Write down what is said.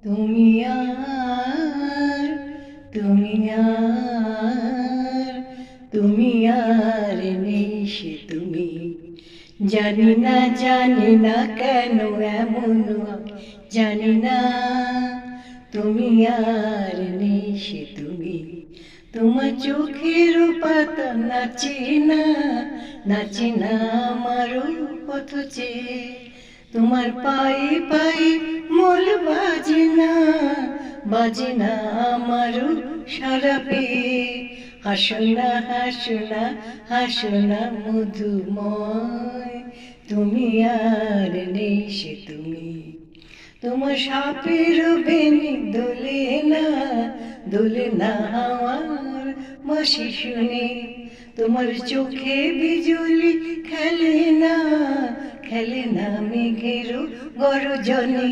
তুমি আর তুমি আর তুমি আর নেই সে তুমি। জানি না কেন এমন, জানি না তুমি আর নেই সে তুমি। তোমার চোখের পাতা নাচে না আমারও পথ চেয়ে। তোমার পায়ে পায়ে মূল বাজে না আমারও সারা পেয়ে। হাসো না মধুময়, তুমি আর নেই সে তুমি। তোমার সাপের বেনি দোলে না আমার বাঁশি শুনে। তোমার চোখে বিজুলি খেলে না মেঘেরও গর্জনে।